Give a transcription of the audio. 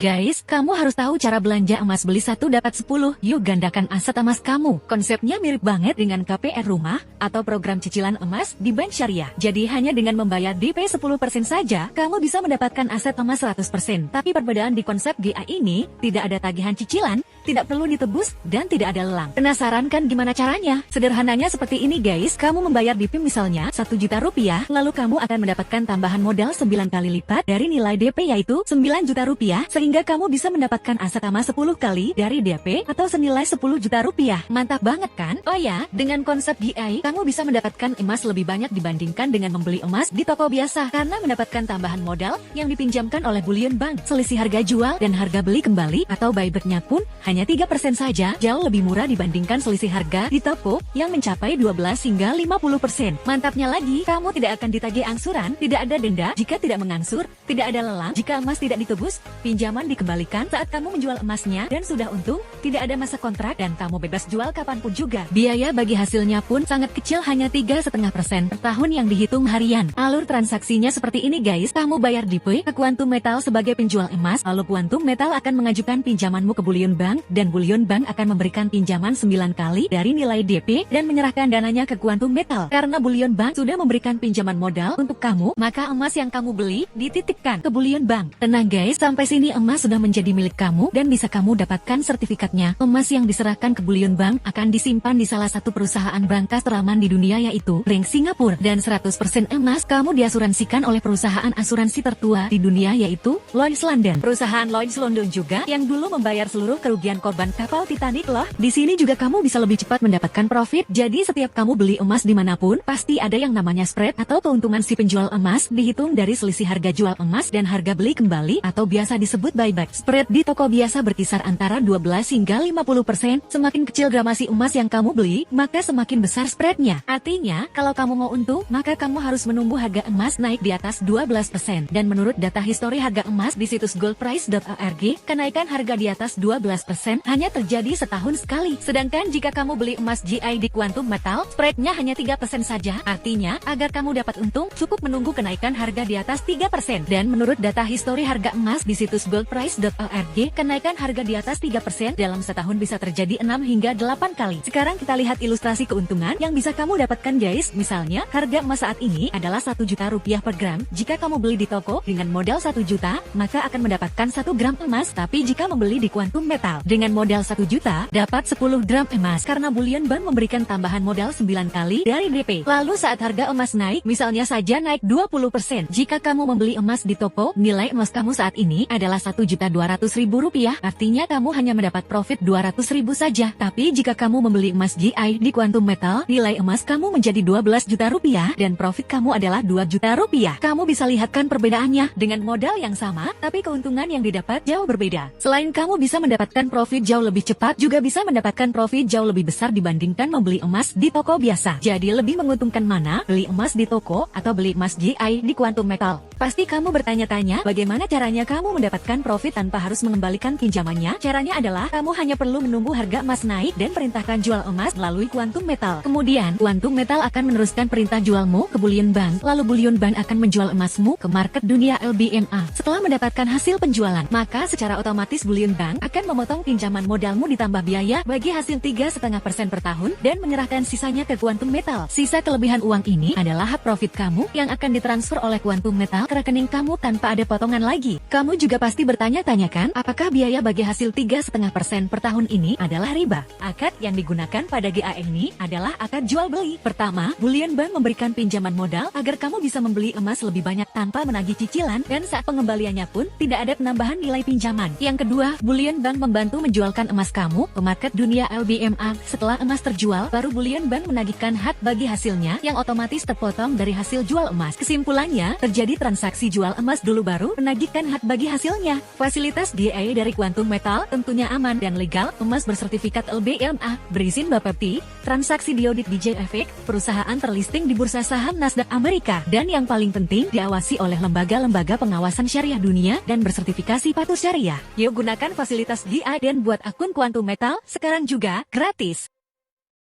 Guys, kamu harus tahu cara belanja emas beli 1 dapat 10. Yuk gandakan aset emas kamu. Konsepnya mirip banget dengan KPR rumah atau program cicilan emas di bank syariah. Jadi hanya dengan membayar DP 10% saja, kamu bisa mendapatkan aset emas 100%. Tapi perbedaan di konsep GA ini, tidak ada tagihan cicilan, tidak perlu ditebus, dan tidak ada lelang. Penasaran kan gimana caranya? Sederhananya seperti ini guys, kamu membayar DP misalnya 1 juta rupiah, lalu kamu akan mendapatkan tambahan modal 9 kali lipat dari nilai DP yaitu 9 juta rupiah, sehingga kamu bisa mendapatkan aset emas 10 kali dari DP atau senilai 10 juta rupiah. Mantap banget kan? Oh ya, dengan konsep GI, kamu bisa mendapatkan emas lebih banyak dibandingkan dengan membeli emas di toko biasa karena mendapatkan tambahan modal yang dipinjamkan oleh Bullion Bank. Selisih harga jual dan harga beli kembali atau buybacknya pun hanya 3% saja, jauh lebih murah dibandingkan selisih harga di toko yang mencapai 12 hingga 50%. Mantapnya lagi, kamu tidak akan ditagih angsuran, tidak ada denda jika tidak mengangsur, tidak ada lelang jika emas tidak ditebus, pinjaman dikembalikan saat kamu menjual emasnya, dan sudah untung, tidak ada masa kontrak dan kamu bebas jual kapanpun juga. Biaya bagi hasilnya pun sangat kecil, hanya 3,5% per tahun yang dihitung harian. Alur transaksinya seperti ini guys, kamu bayar DP ke Quantum Metal sebagai penjual emas, lalu Quantum Metal akan mengajukan pinjamanmu ke Bullion Bank, dan Bullion Bank akan memberikan pinjaman 9 kali dari nilai DP dan menyerahkan dananya ke Quantum Metal. Karena Bullion Bank sudah memberikan pinjaman modal untuk kamu, maka emas yang kamu beli dititipkan ke Bullion Bank. Tenang guys, sampai sini emas sudah menjadi milik kamu dan bisa kamu dapatkan sertifikatnya. Emas yang diserahkan ke Bullion Bank akan disimpan di salah satu perusahaan brankas teraman di dunia yaitu Bank Singapura, dan 100% emas kamu diasuransikan oleh perusahaan asuransi tertua di dunia yaitu Lloyds London. Perusahaan Lloyds London juga yang dulu membayar seluruh kerugian korban kapal Titanic loh. Di sini juga kamu bisa lebih cepat mendapatkan profit. Jadi setiap kamu beli emas dimanapun, pasti ada yang namanya spread atau keuntungan si penjual emas, dihitung dari selisih harga jual emas dan harga beli kembali atau biasa disebut buyback. Spread di toko biasa berkisar antara 12 hingga 50%. Semakin kecil gramasi emas yang kamu beli, maka semakin besar spreadnya. Artinya, kalau kamu mau untung, maka kamu harus menunggu harga emas naik di atas 12%. Dan menurut data histori harga emas di situs goldprice.org, kenaikan harga di atas 12% hanya terjadi setahun sekali. Sedangkan jika kamu beli emas GI di Quantum Metal, spreadnya hanya 3% saja. Artinya, agar kamu dapat untung, cukup menunggu kenaikan harga di atas 3%. Dan menurut data histori harga emas di situs goldprice.org, kenaikan harga di atas 3% dalam setahun bisa terjadi 6 hingga 8 kali. Sekarang kita lihat ilustrasi keuntungan yang bisa kamu dapatkan guys. Misalnya, harga emas saat ini adalah 1 juta rupiah per gram. Jika kamu beli di toko dengan modal 1 juta, maka akan mendapatkan 1 gram emas. Tapi jika membeli di Quantum Metal dengan modal 1 juta, dapat 10 gram emas karena Bullion Bank memberikan tambahan modal 9 kali dari DP. Lalu saat harga emas naik, misalnya saja naik 20%. Jika kamu membeli emas di toko, nilai emas kamu saat ini adalah 1.200.000 rupiah. Artinya kamu hanya mendapat profit 200.000 saja. Tapi jika kamu membeli emas GI di Quantum Metal, nilai emas kamu menjadi 12 juta rupiah dan profit kamu adalah 2 juta rupiah. Kamu bisa lihatkan perbedaannya, dengan modal yang sama, tapi keuntungan yang didapat jauh berbeda. Selain kamu bisa mendapatkan profit jauh lebih cepat, juga bisa mendapatkan profit jauh lebih besar dibandingkan membeli emas di toko biasa. Jadi lebih menguntungkan mana, beli emas di toko atau beli emas GI di Quantum Metal? Pasti kamu bertanya-tanya, bagaimana caranya kamu mendapatkan profit tanpa harus mengembalikan pinjamannya? Caranya adalah, kamu hanya perlu menunggu harga emas naik dan perintahkan jual emas melalui Quantum Metal. Kemudian, Quantum Metal akan meneruskan perintah jualmu ke Bullion Bank, lalu Bullion Bank akan menjual emasmu ke market dunia LBMA. Setelah mendapatkan hasil penjualan, maka secara otomatis Bullion Bank akan memotong pinjaman modalmu ditambah biaya bagi hasil 3,5% per tahun dan menyerahkan sisanya ke Quantum Metal. Sisa kelebihan uang ini adalah hak profit kamu yang akan ditransfer oleh Quantum Metal ke rekening kamu tanpa ada potongan lagi. Kamu juga pasti bertanya-tanya kan, apakah biaya bagi hasil 3,5% per tahun ini adalah riba? Akad yang digunakan pada GA ini adalah akad jual beli. Pertama, Bullion Bank memberikan pinjaman modal agar kamu bisa membeli emas lebih banyak tanpa menagih cicilan, dan saat pengembaliannya pun tidak ada penambahan nilai pinjaman. Yang kedua, Bullion Bank membantu menjualkan emas kamu ke market dunia LBMA. Setelah emas terjual, baru Bullion Bank menagihkan hak bagi hasilnya yang otomatis terpotong dari hasil jual emas. Kesimpulannya, terjadi transaksi jual emas dulu baru menagihkan hak bagi hasilnya. Fasilitas GI dari Quantum Metal tentunya aman dan legal. Emas bersertifikat LBMA, berizin Bapepti, transaksi diaudit DJ Efek, perusahaan terlisting di bursa saham Nasdaq Amerika, dan yang paling penting diawasi oleh lembaga-lembaga pengawasan syariah dunia dan bersertifikasi patuh syariah. Yuk gunakan fasilitas GI dan buat akun Quantum Metal sekarang juga gratis.